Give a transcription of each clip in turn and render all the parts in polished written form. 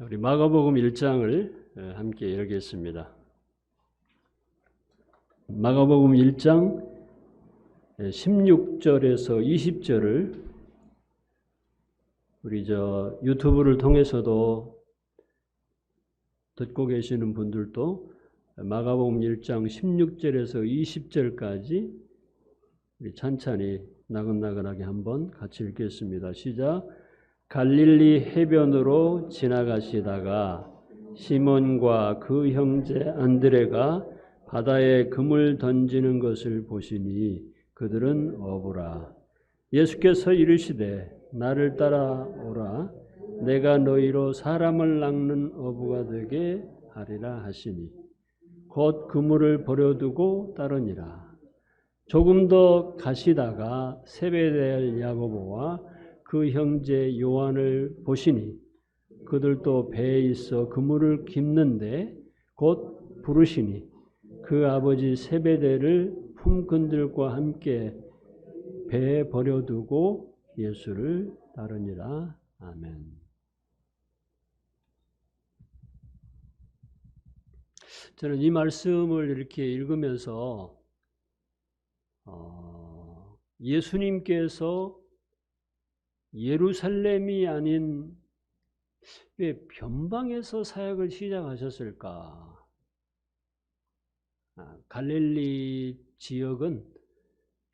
우리 마가복음 1장을 함께 열겠습니다. 마가복음 1장 16절에서 20절을 우리 유튜브를 통해서도 듣고 계시는 분들도 마가복음 1장 16절에서 20절까지 우리 찬찬히 나긋나긋하게 한번 같이 읽겠습니다. 시작. 갈릴리 해변으로 지나가시다가 시몬과 그 형제 안드레가 바다에 금을 던지는 것을 보시니 그들은 어부라. 예수께서 이르시되 나를 따라오라. 내가 너희로 사람을 낚는 어부가 되게 하리라 하시니 곧 그물을 버려두고 따르니라. 조금 더 가시다가 세베대의 야고보와 그 형제 요한을 보시니 그들도 배에 있어 그물을 깁는데 곧 부르시니 그 아버지 세베대를 품꾼들과 함께 배에 버려두고 예수를 따르니라. 아멘. 저는 이 말씀을 이렇게 읽으면서 예수님께서 예루살렘이 아닌 왜 변방에서 사역을 시작하셨을까? 갈릴리 지역은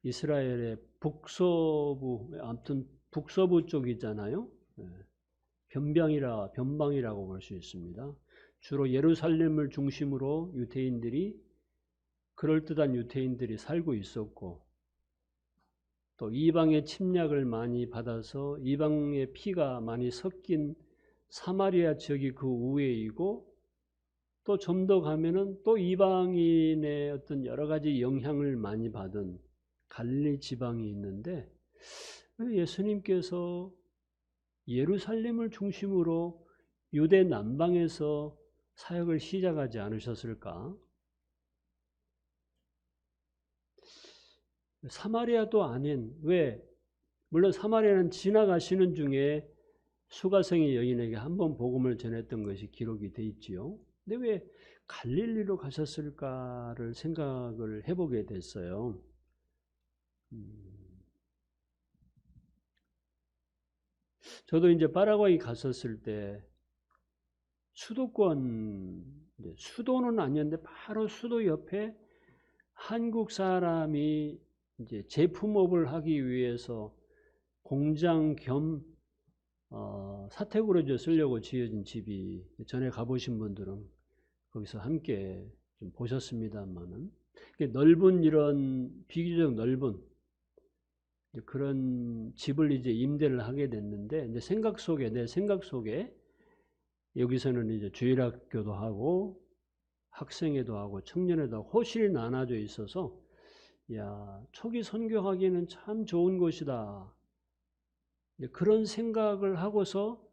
이스라엘의 북서부, 아무튼 북서부 쪽이잖아요. 변방이라고 볼 수 있습니다. 주로 예루살렘을 중심으로 그럴듯한 유대인들이 살고 있었고, 또 이방의 침략을 많이 받아서 이방의 피가 많이 섞인 사마리아 지역이 그 우회이고, 또 좀 더 가면은 또 이방인의 어떤 여러 가지 영향을 많이 받은 갈릴리 지방이 있는데, 예수님께서 예루살렘을 중심으로 유대 남방에서 사역을 시작하지 않으셨을까? 사마리아도 아닌, 물론 사마리아는 지나가시는 중에 수가성의 여인에게 한 번 복음을 전했던 것이 기록이 돼 있지요. 근데 왜 갈릴리로 가셨을까를 생각을 해보게 됐어요. 저도 이제 파라과이 갔었을 때 수도는 아니었는데 바로 수도 옆에 한국 사람이 이제 제품업을 하기 위해서 공장 겸 사택으로 쓰려고 지어진 집이, 전에 가보신 분들은 거기서 함께 좀 보셨습니다만은, 넓은, 이런 비교적 넓은 그런 집을 이제 임대를 하게 됐는데, 이제 내 생각 속에 여기서는 이제 주일학교도 하고 학생회도 하고 청년회도 하고 호실이 나눠져 있어서, 야, 초기 선교하기에는 참 좋은 곳이다. 그런 생각을 하고서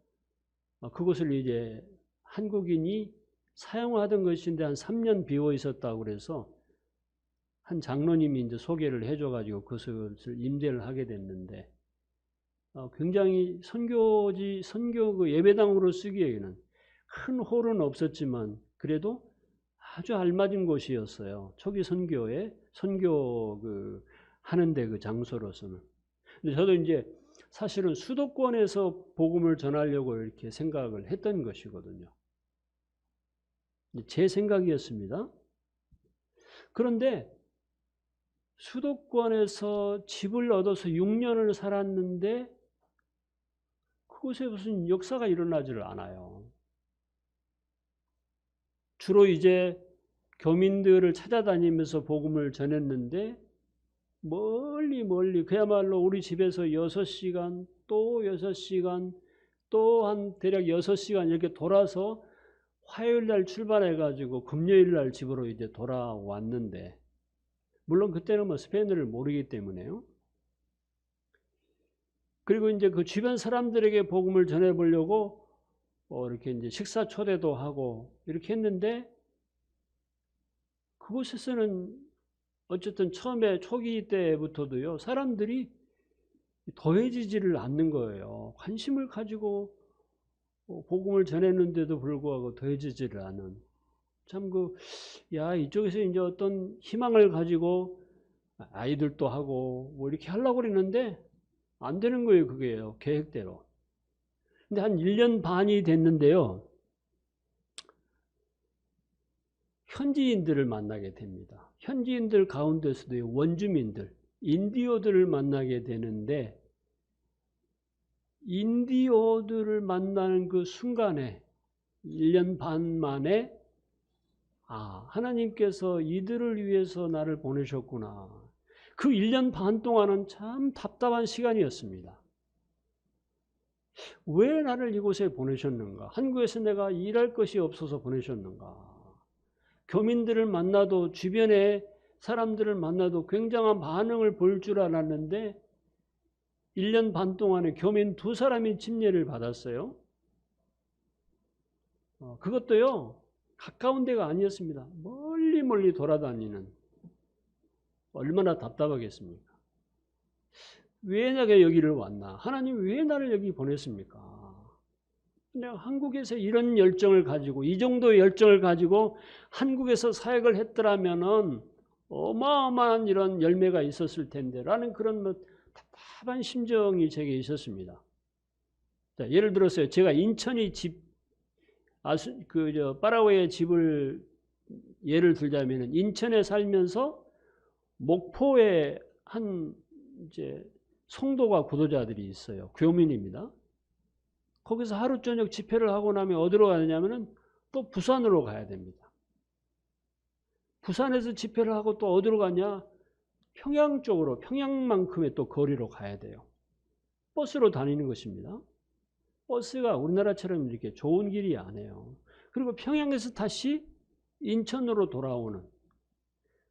그곳을 이제 한국인이 사용하던 것인데 한 3년 비워 있었다고 그래서 한 장로님이 이제 소개를 해줘가지고 그것을 임대를 하게 됐는데, 굉장히 선교 그 예배당으로 쓰기에는 큰 홀은 없었지만 그래도 아주 알맞은 곳이었어요. 초기 선교 하는데 그 장소로서는. 근데 저도 이제 사실은 수도권에서 복음을 전하려고 이렇게 생각을 했던 것이거든요. 제 생각이었습니다. 그런데 수도권에서 집을 얻어서 6년을 살았는데 그곳에 무슨 역사가 일어나지를 않아요. 주로 이제 교민들을 찾아다니면서 복음을 전했는데 멀리 그야말로 우리 집에서 6시간 또 6시간 또 한 대략 6시간 이렇게 돌아서 화요일 날 출발해 가지고 금요일 날 집으로 이제 돌아왔는데, 물론 그때는 뭐 스페인어를 모르기 때문에요. 그리고 이제 그 주변 사람들에게 복음을 전해 보려고 이렇게 이제 식사 초대도 하고 이렇게 했는데, 그곳에서는 어쨌든 처음에 초기 때부터도요, 사람들이 더해지지를 않는 거예요. 관심을 가지고 복음을 전했는데도 불구하고 더해지지를 않은, 참 이쪽에서 이제 어떤 희망을 가지고 아이들도 하고 뭐 이렇게 하려고 그러는데 안 되는 거예요. 그게요. 계획대로. 근데 한 1년 반이 됐는데요. 현지인들을 만나게 됩니다. 현지인들 가운데서도 원주민들, 인디오들을 만나게 되는데, 인디오들을 만나는 그 순간에 1년 반 만에 하나님께서 이들을 위해서 나를 보내셨구나. 그 1년 반 동안은 참 답답한 시간이었습니다. 왜 나를 이곳에 보내셨는가? 한국에서 내가 일할 것이 없어서 보내셨는가? 교민들을 만나도, 주변에 사람들을 만나도 굉장한 반응을 볼 줄 알았는데 1년 반 동안에 교민 2사람이 침례를 받았어요. 그것도요, 가까운 데가 아니었습니다. 멀리 돌아다니는. 얼마나 답답하겠습니까? 왜 내가 여기를 왔나? 하나님 왜 나를 여기 보냈습니까? 내가 한국에서 이런 열정을 가지고, 이 정도의 열정을 가지고 한국에서 사역을 했더라면은 어마어마한 이런 열매가 있었을 텐데 라는 그런 답답한 심정이 제게 있었습니다. 자, 예를 들어서 제가 인천이 파라오의 집을 예를 들자면, 인천에 살면서 목포에 한 이제 성도가 구도자들이 있어요. 교민입니다. 거기서 하루 저녁 집회를 하고 나면 어디로 가느냐면은 또 부산으로 가야 됩니다. 부산에서 집회를 하고 또 어디로 가냐? 평양 쪽으로, 평양만큼의 또 거리로 가야 돼요. 버스로 다니는 것입니다. 버스가 우리나라처럼 이렇게 좋은 길이 아니에요. 그리고 평양에서 다시 인천으로 돌아오는.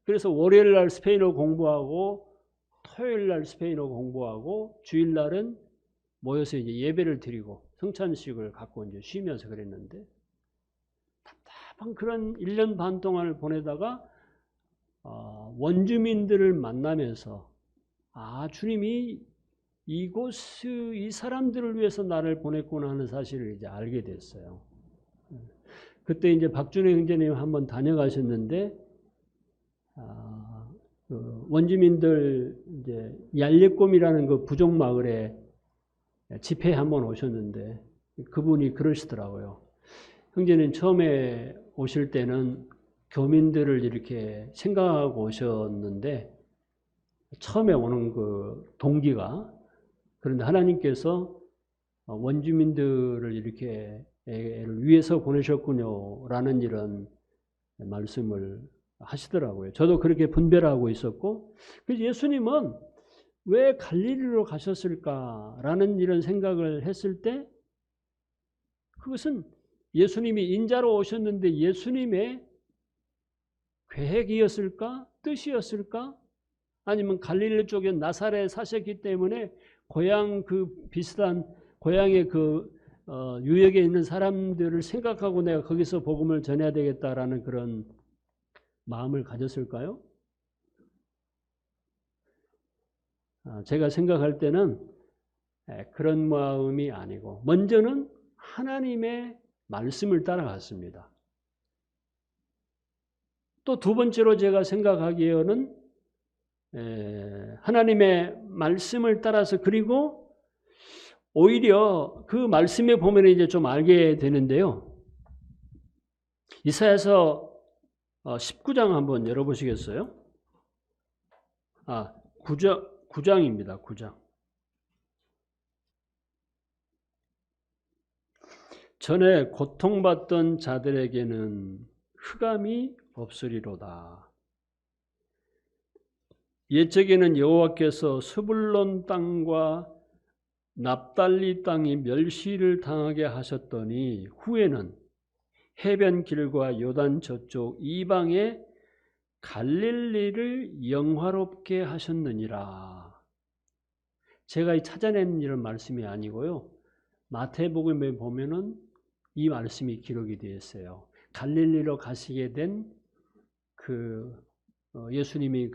그래서 월요일 날 스페인어 공부하고, 토요일 날 스페인어 공부하고, 주일 날은 모여서 이제 예배를 드리고 성찬식을 갖고 이제 쉬면서 그랬는데, 답답한 그런 1년 반 동안을 보내다가 원주민들을 만나면서 주님이 이 사람들을 위해서 나를 보냈구나 하는 사실을 이제 알게 됐어요. 그때 이제 박준혜 형제님 한번 다녀가셨는데, 원주민들 이제 얄예꼼이라는 그 부족 마을에 집회에 한번 오셨는데, 그분이 그러시더라고요. 형제님 처음에 오실 때는 교민들을 이렇게 생각하고 오셨는데, 처음에 오는 그 동기가, 그런데 하나님께서 원주민들을 이렇게 위해서 보내셨군요 라는 이런 말씀을 하시더라고요. 저도 그렇게 분별하고 있었고, 그래서 예수님은 왜 갈릴리로 가셨을까라는 이런 생각을 했을 때, 그것은 예수님이 인자로 오셨는데 예수님의 계획이었을까? 뜻이었을까? 아니면 갈릴리 쪽에 나사렛에 사셨기 때문에 고향 비슷한 고향의 유역에 있는 사람들을 생각하고 내가 거기서 복음을 전해야 되겠다라는 그런 마음을 가졌을까요? 제가 생각할 때는 그런 마음이 아니고, 먼저는 하나님의 말씀을 따라갔습니다. 또 두 번째로 제가 생각하기에는 하나님의 말씀을 따라서, 그리고 오히려 그 말씀에 보면 이제 좀 알게 되는데요. 이사야서 19장 한번 열어보시겠어요? 9장입니다. 9장. 전에 고통받던 자들에게는 흑암이 없으리로다. 옛적에는 여호와께서 스불론 땅과 납달리 땅이 멸시를 당하게 하셨더니 후에는 해변길과 요단 저쪽 이방의 갈릴리를 영화롭게 하셨느니라. 제가 찾아낸 이런 말씀이 아니고요. 마태복음에 보면은 이 말씀이 기록이 되어 있어요. 갈릴리로 가시게 된 예수님이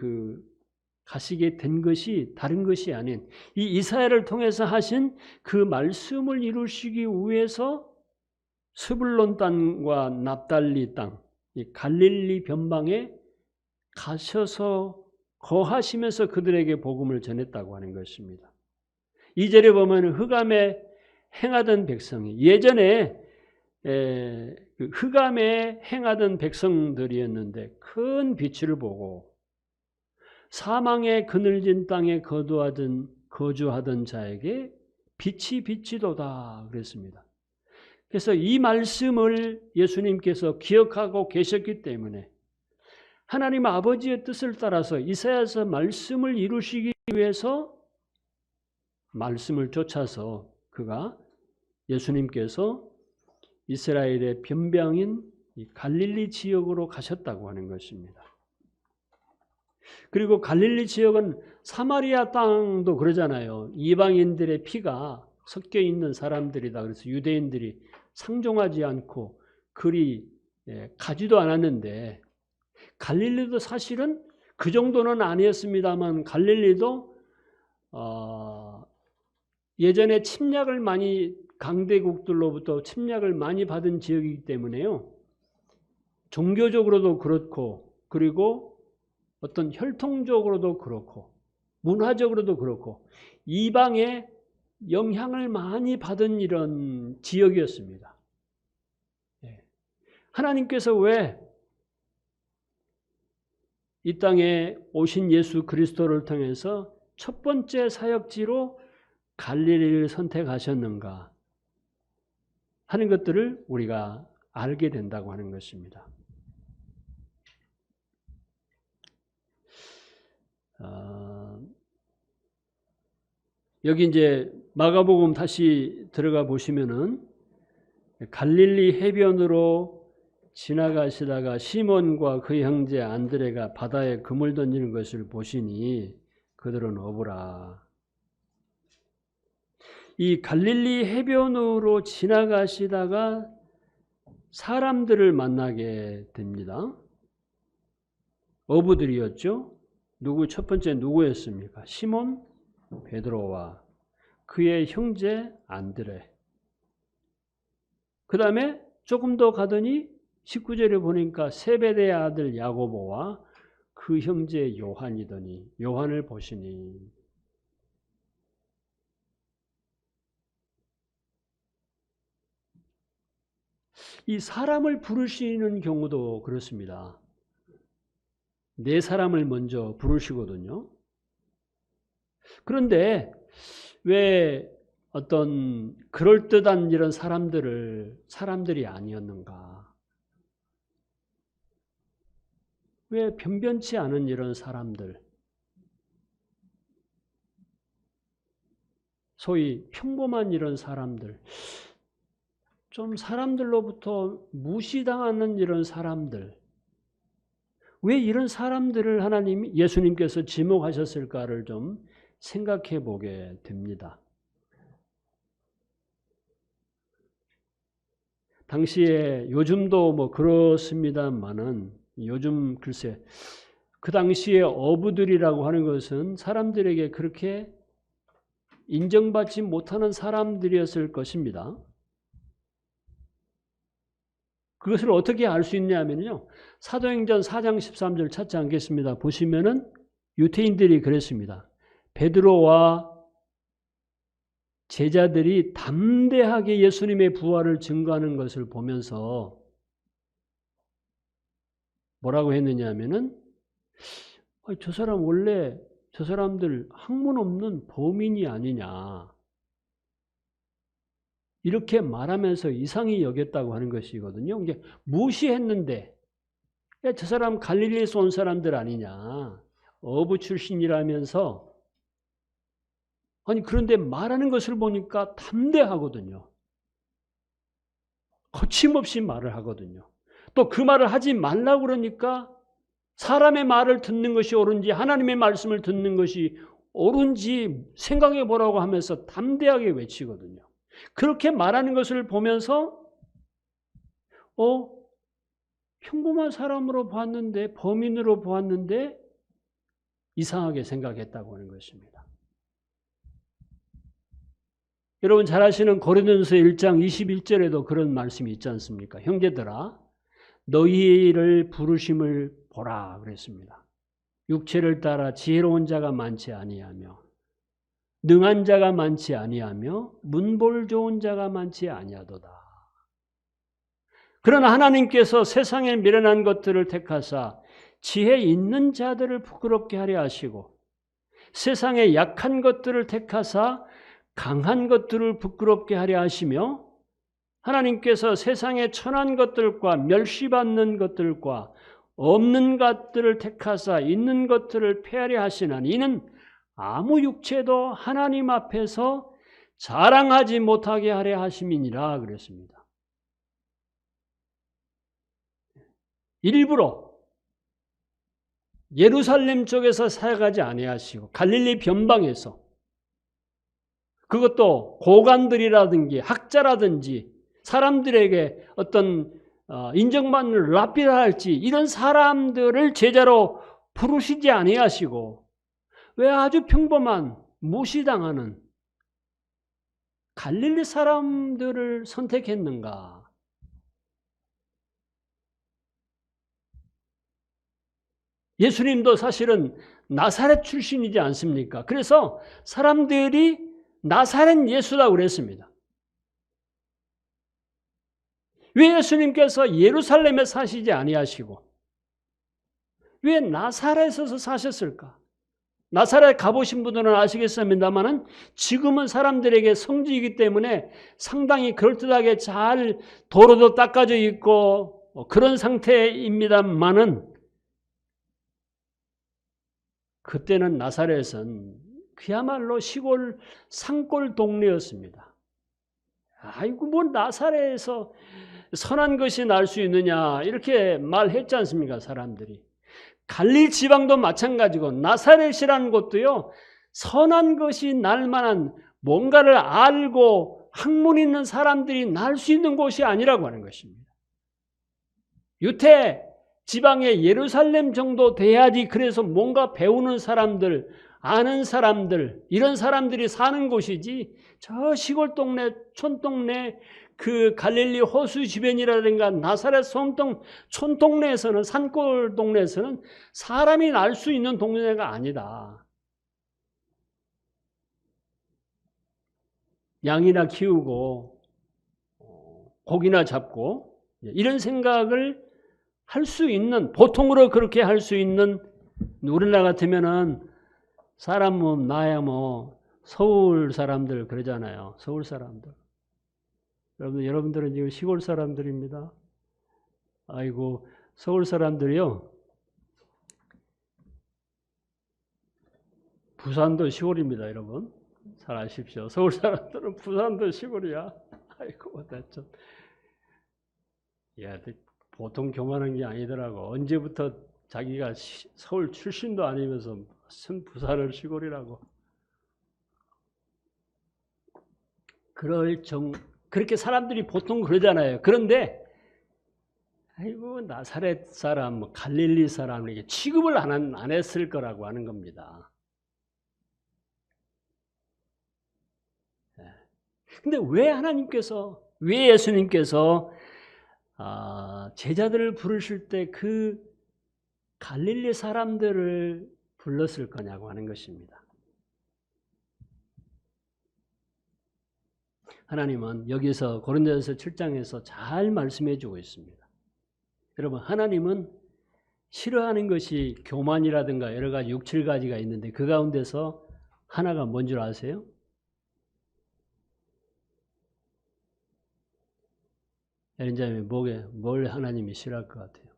가시게 된 것이 다른 것이 아닌 이 이사야를 통해서 하신 그 말씀을 이루시기 위해서 스불론 땅과 납달리 땅, 이 갈릴리 변방에 가셔서 거하시면서 그들에게 복음을 전했다고 하는 것입니다. 2절에 보면 흑암에 행하던 백성이 예전에 흑암에 행하던 백성들이었는데 큰 빛을 보고 사망의 그늘진 땅에 거주하던 자에게 빛이 비치도다 그랬습니다. 그래서 이 말씀을 예수님께서 기억하고 계셨기 때문에 하나님 아버지의 뜻을 따라서 이사야서 말씀을 이루시기 위해서 말씀을 쫓아서 예수님께서 이스라엘의 변방인 갈릴리 지역으로 가셨다고 하는 것입니다. 그리고 갈릴리 지역은 사마리아 땅도 그러잖아요. 이방인들의 피가 섞여 있는 사람들이다. 그래서 유대인들이 상종하지 않고 그리 가지도 않았는데 갈릴리도 사실은 그 정도는 아니었습니다만 갈릴리도 예전에 침략을 많이 강대국들로부터 침략을 많이 받은 지역이기 때문에요. 종교적으로도 그렇고 그리고 어떤 혈통적으로도 그렇고 문화적으로도 그렇고 이방의 영향을 많이 받은 이런 지역이었습니다. 하나님께서 왜 이 땅에 오신 예수 그리스도를 통해서 첫 번째 사역지로 갈릴리를 선택하셨는가 하는 것들을 우리가 알게 된다고 하는 것입니다. 여기 이제 마가복음 다시 들어가 보시면은 갈릴리 해변으로 지나가시다가 시몬과 그 형제 안드레가 바다에 그물 던지는 것을 보시니 그들은 어부라. 이 갈릴리 해변으로 지나가시다가 사람들을 만나게 됩니다. 어부들이었죠. 첫 번째 누구였습니까? 시몬 베드로와 그의 형제 안드레. 그 다음에 조금 더 가더니 19절에 보니까 세베대의 아들 야고보와 그 형제 요한이더니 요한을 보시니 이 사람을 부르시는 경우도 그렇습니다. 네 사람을 먼저 부르시거든요. 그런데 왜 어떤 그럴듯한 이런 사람들이 아니었는가? 왜 변변치 않은 이런 사람들, 소위 평범한 이런 사람들, 좀 사람들로부터 무시당하는 이런 사람들, 왜 이런 사람들을 예수님께서 지목하셨을까를 좀 생각해 보게 됩니다. 당시에 요즘도 뭐 그렇습니다만은 요즘 글쎄 그 당시에 어부들이라고 하는 것은 사람들에게 그렇게 인정받지 못하는 사람들이었을 것입니다. 그것을 어떻게 알 수 있냐면요. 사도행전 4장 13절 찾지 않겠습니다. 보시면은 유대인들이 그랬습니다. 베드로와 제자들이 담대하게 예수님의 부활을 증거하는 것을 보면서 뭐라고 했느냐 하면은 저 사람 원래 저 사람들 학문 없는 범인이 아니냐 이렇게 말하면서 이상히 여겼다고 하는 것이거든요. 이게 무시했는데 저 사람 갈릴리에서 온 사람들 아니냐 어부 출신이라면서 그런데 말하는 것을 보니까 담대하거든요. 거침없이 말을 하거든요. 또 그 말을 하지 말라고 그러니까 사람의 말을 듣는 것이 옳은지 하나님의 말씀을 듣는 것이 옳은지 생각해 보라고 하면서 담대하게 외치거든요. 그렇게 말하는 것을 보면서 평범한 사람으로 보았는데 범인으로 보았는데 이상하게 생각했다고 하는 것입니다. 여러분 잘 아시는 고린도전서 1장 21절에도 그런 말씀이 있지 않습니까? 형제들아 너희를 부르심을 보라 그랬습니다. 육체를 따라 지혜로운 자가 많지 아니하며 능한 자가 많지 아니하며 문볼 좋은 자가 많지 아니하도다. 그러나 하나님께서 세상에 미련한 것들을 택하사 지혜 있는 자들을 부끄럽게 하려 하시고 세상에 약한 것들을 택하사 강한 것들을 부끄럽게 하려 하시며 하나님께서 세상에 천한 것들과 멸시받는 것들과 없는 것들을 택하사 있는 것들을 폐하려 하시나니 이는 아무 육체도 하나님 앞에서 자랑하지 못하게 하려 하심이니라 그랬습니다. 일부러 예루살렘 쪽에서 사역하지 아니하시고 갈릴리 변방에서 그것도 고관들이라든지 학자라든지 사람들에게 어떤 인정받는 랍비랄지 이런 사람들을 제자로 부르시지 아니하시고 왜 아주 평범한 무시당하는 갈릴리 사람들을 선택했는가? 예수님도 사실은 나사렛 출신이지 않습니까? 그래서 사람들이 나사렛 예수라고 그랬습니다. 왜 예수님께서 예루살렘에 사시지 아니하시고 왜 나사렛에서 사셨을까? 나사렛 가보신 분들은 아시겠습니다만은 지금은 사람들에게 성지이기 때문에 상당히 그럴듯하게 잘 도로도 닦아져 있고 그런 상태입니다만은 그때는 나사렛은 그야말로 시골 산골 동네였습니다. 아이고 뭐 나사렛에서 선한 것이 날 수 있느냐 이렇게 말했지 않습니까 사람들이. 갈릴 지방도 마찬가지고 나사렛이라는 곳도요 선한 것이 날 만한 뭔가를 알고 학문 있는 사람들이 날 수 있는 곳이 아니라고 하는 것입니다. 유태 지방의 예루살렘 정도 돼야지 그래서 뭔가 배우는 사람들 아는 사람들 이런 사람들이 사는 곳이지 저 시골 동네 촌동네 그 갈릴리 호수 주변이라든가 나사렛 촌동네에서는 산골 동네에서는 사람이 날 수 있는 동네가 아니다. 양이나 키우고 고기나 잡고 이런 생각을 할 수 있는 보통으로 그렇게 할 수 있는 우리나라 같으면은 사람 뭐 나야 뭐 서울 사람들 그러잖아요. 서울 사람들. 여러분들은 지금 시골 사람들입니다. 아이고 서울 사람들이요. 부산도 시골입니다, 여러분. 잘 아십시오. 서울 사람들은 부산도 시골이야. 아이고 나 좀. 야, 보통 교만한 게 아니더라고. 언제부터 자기가 서울 출신도 아니면서 무슨 부산을 시골이라고. 그렇게 사람들이 보통 그러잖아요. 그런데 아이고 나사렛 사람, 갈릴리 사람에게 취급을 안 했을 거라고 하는 겁니다. 근데 왜 예수님께서 제자들을 부르실 때 그 갈릴리 사람들을 불렀을 거냐고 하는 것입니다. 하나님은 여기서 고린도전서 7장에서 잘 말씀해 주고 있습니다. 여러분 하나님은 싫어하는 것이 교만이라든가 여러 가지 6, 7가지가 있는데 그 가운데서 하나가 뭔 줄 아세요? 여러분 뭘 하나님이 싫어할 것 같아요?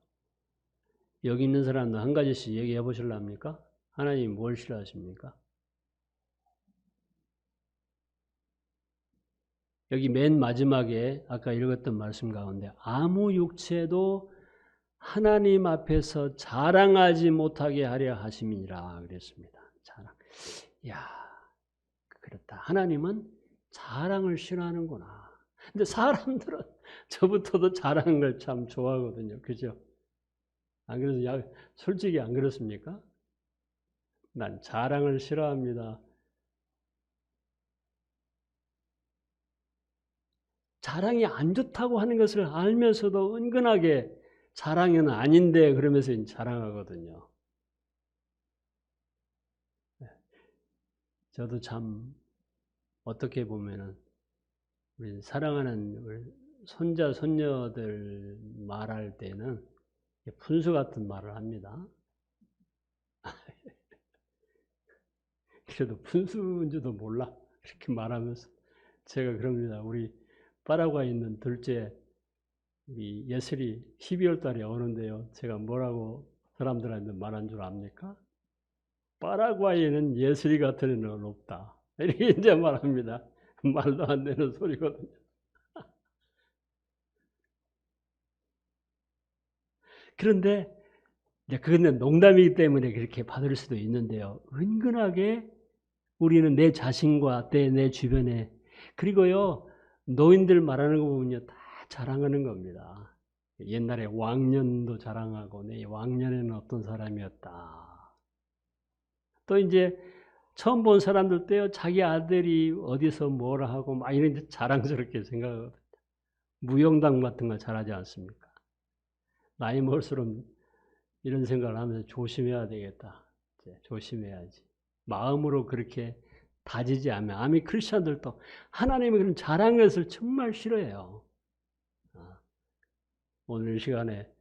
여기 있는 사람도 한 가지씩 얘기해 보실랍니까? 하나님이 뭘 싫어하십니까? 여기 맨 마지막에 아까 읽었던 말씀 가운데 아무 육체도 하나님 앞에서 자랑하지 못하게 하려 하심이니라 그랬습니다. 자랑. 야, 그렇다. 하나님은 자랑을 싫어하는구나. 근데 사람들은 저부터도 자랑하는 걸 참 좋아하거든요. 그죠? 안 그래서 솔직히 안 그렇습니까? 난 자랑을 싫어합니다. 자랑이 안 좋다고 하는 것을 알면서도 은근하게 자랑은 아닌데 그러면서 자랑하거든요. 저도 참 어떻게 보면은 우리 사랑하는 우리 손자 손녀들 말할 때는 분수 같은 말을 합니다. 그래도 분수인지도 몰라 이렇게 말하면서 제가 그럽니다. 우리 파라과이에 있는 둘째 우리 예슬이 12월 달에 오는데요. 제가 뭐라고 사람들한테 말한 줄 압니까? 파라과이에는 예슬이 같은 애는 없다. 이렇게 이제 말합니다. 말도 안 되는 소리거든요. 그런데 그건 농담이기 때문에 그렇게 받을 수도 있는데요. 은근하게 우리는 내 자신과 내 주변에 그리고요 노인들 말하는 거 보면요 다 자랑하는 겁니다. 옛날에 왕년도 자랑하고 내 왕년에는 어떤 사람이었다. 또 이제 처음 본 사람들 때요 자기 아들이 어디서 뭐라 하고 막 이런 자랑스럽게 생각하거든요. 무용담 같은 거 잘하지 않습니까? 나이 먹을수록 이런 생각을 하면서 조심해야 되겠다. 이제 조심해야지. 마음으로 그렇게 다지지 않으면 아미 크리스천들도 하나님의 그런 자랑하는 것을 정말 싫어해요. 오늘 이 시간에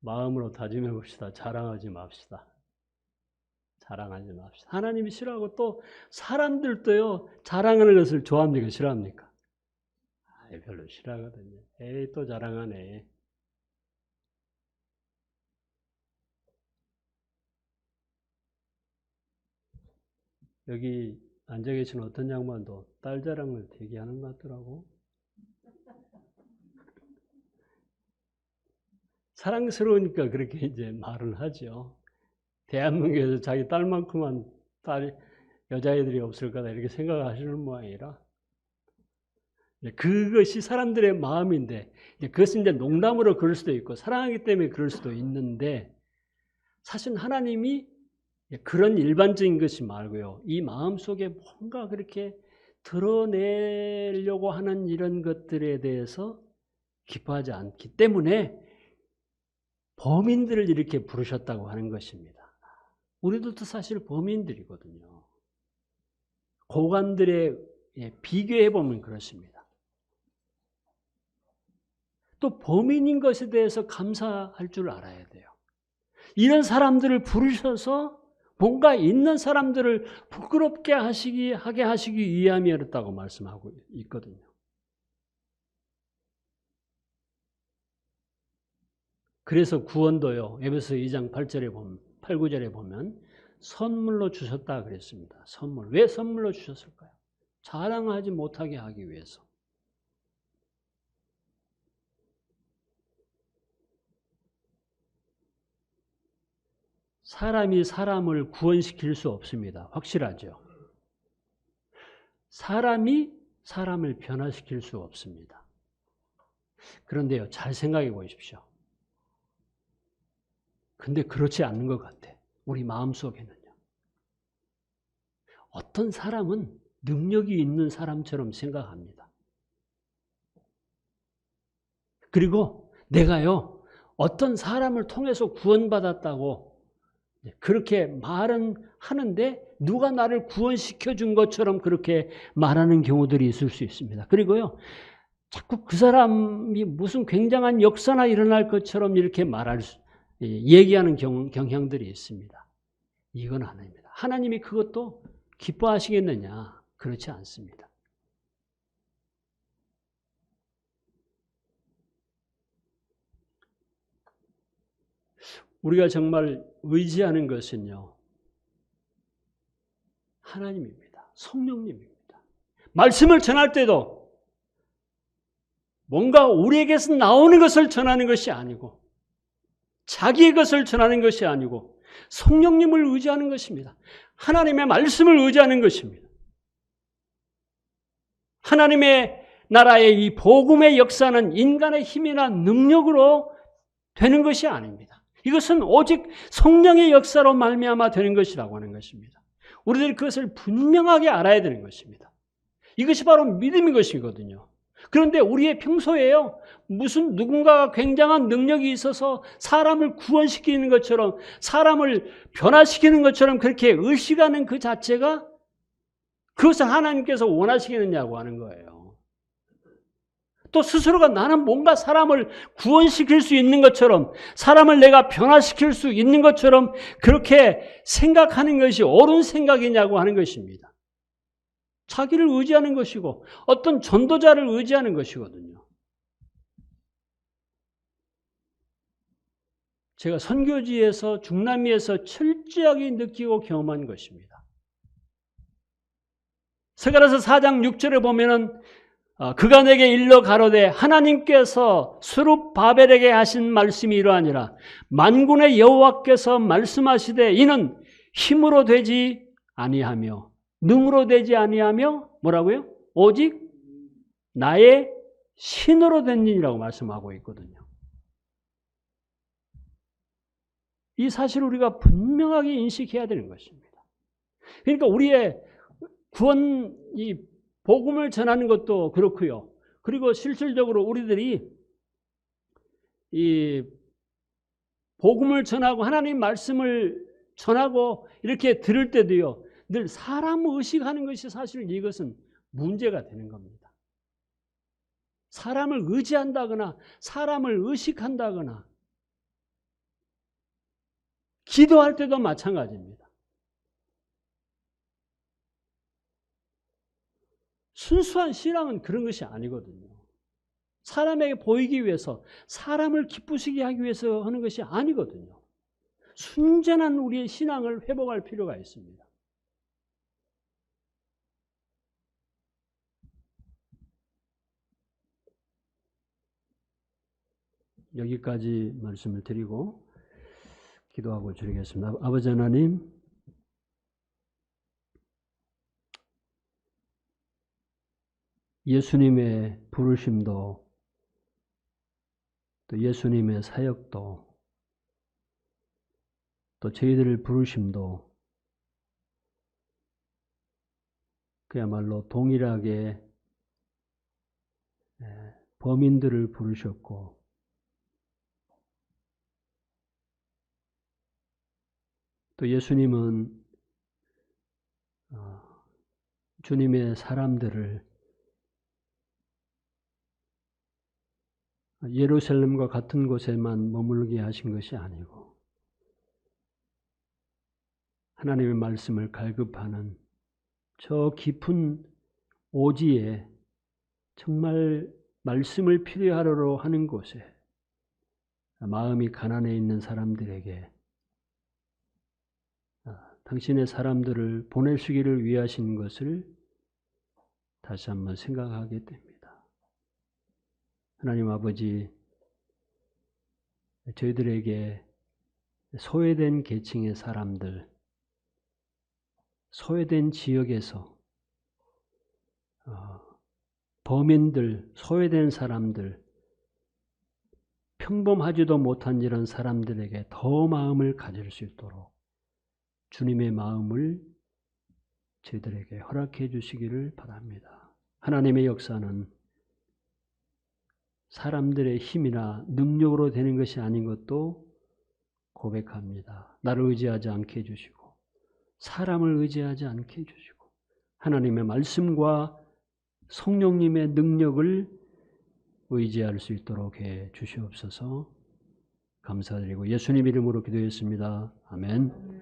마음으로 다짐해 봅시다. 자랑하지 맙시다. 자랑하지 맙시다. 하나님이 싫어하고 또 사람들도요 자랑하는 것을 좋아합니까? 싫어합니까? 별로 싫어하거든요. 에이 또 자랑하네. 여기 앉아 계신 어떤 양반도 딸 자랑을 되게 하는 것 같더라고. 사랑스러우니까 그렇게 이제 말을 하죠. 대한민국에서 자기 딸만큼만 여자애들이 없을 거다 이렇게 생각하시는 모양이라. 그것이 사람들의 마음인데 그것은 이제 농담으로 그럴 수도 있고 사랑하기 때문에 그럴 수도 있는데 사실 하나님이 그런 일반적인 것이 말고요. 이 마음속에 뭔가 그렇게 드러내려고 하는 이런 것들에 대해서 기뻐하지 않기 때문에 범인들을 이렇게 부르셨다고 하는 것입니다. 우리들도 사실 범인들이거든요. 고관들에 비교해 보면 그렇습니다. 또 범인인 것에 대해서 감사할 줄 알아야 돼요. 이런 사람들을 부르셔서 뭔가 있는 사람들을 부끄럽게 하게 하시기 위함이었다고 말씀하고 있거든요. 그래서 구원도요. 에베소 2장 8절에 보면 8, 9절에 보면 선물로 주셨다 그랬습니다. 선물. 왜 선물로 주셨을까요? 자랑하지 못하게 하기 위해서. 사람이 사람을 구원시킬 수 없습니다. 확실하죠? 사람이 사람을 변화시킬 수 없습니다. 그런데요, 잘 생각해 보십시오. 근데 그렇지 않는 것 같아. 우리 마음속에는요. 어떤 사람은 능력이 있는 사람처럼 생각합니다. 그리고 내가요, 어떤 사람을 통해서 구원받았다고 그렇게 말은 하는데 누가 나를 구원시켜 준 것처럼 그렇게 말하는 경우들이 있을 수 있습니다. 그리고요, 자꾸 그 사람이 무슨 굉장한 역사나 일어날 것처럼 이렇게 얘기하는 경향들이 있습니다. 이건 아닙니다. 하나님이 그것도 기뻐하시겠느냐? 그렇지 않습니다. 우리가 정말 의지하는 것은요, 하나님입니다. 성령님입니다. 말씀을 전할 때도 뭔가 우리에게서 나오는 것을 전하는 것이 아니고 자기의 것을 전하는 것이 아니고 성령님을 의지하는 것입니다. 하나님의 말씀을 의지하는 것입니다. 하나님의 나라의 이 복음의 역사는 인간의 힘이나 능력으로 되는 것이 아닙니다. 이것은 오직 성령의 역사로 말미암아 되는 것이라고 하는 것입니다. 우리들이 그것을 분명하게 알아야 되는 것입니다. 이것이 바로 믿음인 것이거든요. 그런데 우리의 평소에요, 무슨 누군가가 굉장한 능력이 있어서 사람을 구원시키는 것처럼, 사람을 변화시키는 것처럼 그렇게 의식하는 그 자체가, 그것을 하나님께서 원하시겠느냐고 하는 거예요. 또 스스로가 나는 뭔가 사람을 구원시킬 수 있는 것처럼, 사람을 내가 변화시킬 수 있는 것처럼 그렇게 생각하는 것이 옳은 생각이냐고 하는 것입니다. 자기를 의지하는 것이고 어떤 전도자를 의지하는 것이거든요. 제가 선교지에서 중남미에서 철저하게 느끼고 경험한 것입니다. 스가랴서 4장 6절에 보면은 그가 내게 일러 가로되 하나님께서 스룹바벨에게 하신 말씀이 이러하니라. 만군의 여호와께서 말씀하시되 이는 힘으로 되지 아니하며 능으로 되지 아니하며 뭐라고요? 오직 나의 신으로 된 일이라고 말씀하고 있거든요. 이 사실을 우리가 분명하게 인식해야 되는 것입니다. 그러니까 우리의 구원, 이 복음을 전하는 것도 그렇고요. 그리고 실질적으로 우리들이 이 복음을 전하고 하나님 말씀을 전하고 이렇게 들을 때도요, 늘 사람 의식하는 것이 사실 이것은 문제가 되는 겁니다. 사람을 의지한다거나 사람을 의식한다거나 기도할 때도 마찬가지입니다. 순수한 신앙은 그런 것이 아니거든요. 사람에게 보이기 위해서, 사람을 기쁘시게 하기 위해서 하는 것이 아니거든요. 순전한 우리의 신앙을 회복할 필요가 있습니다. 여기까지 말씀을 드리고 기도하고 드리겠습니다. 아버지 하나님, 예수님의 부르심도 또 예수님의 사역도 또 저희들을 부르심도 그야말로 동일하게 범인들을 부르셨고 또 예수님은 주님의 사람들을 예루살렘과 같은 곳에만 머물게 하신 것이 아니고 하나님의 말씀을 갈급하는 저 깊은 오지에 정말 말씀을 필요하러 하는 곳에 마음이 가난해 있는 사람들에게 당신의 사람들을 보내시기를 위하신 것을 다시 한번 생각하게 됩니다. 하나님 아버지, 저희들에게 소외된 계층의 사람들, 소외된 지역에서 범인들, 소외된 사람들, 평범하지도 못한 이런 사람들에게 더 마음을 가질 수 있도록 주님의 마음을 저희들에게 허락해 주시기를 바랍니다. 하나님의 역사는 사람들의 힘이나 능력으로 되는 것이 아닌 것도 고백합니다. 나를 의지하지 않게 해주시고 사람을 의지하지 않게 해주시고 하나님의 말씀과 성령님의 능력을 의지할 수 있도록 해 주시옵소서. 감사드리고 예수님 이름으로 기도했습니다. 아멘.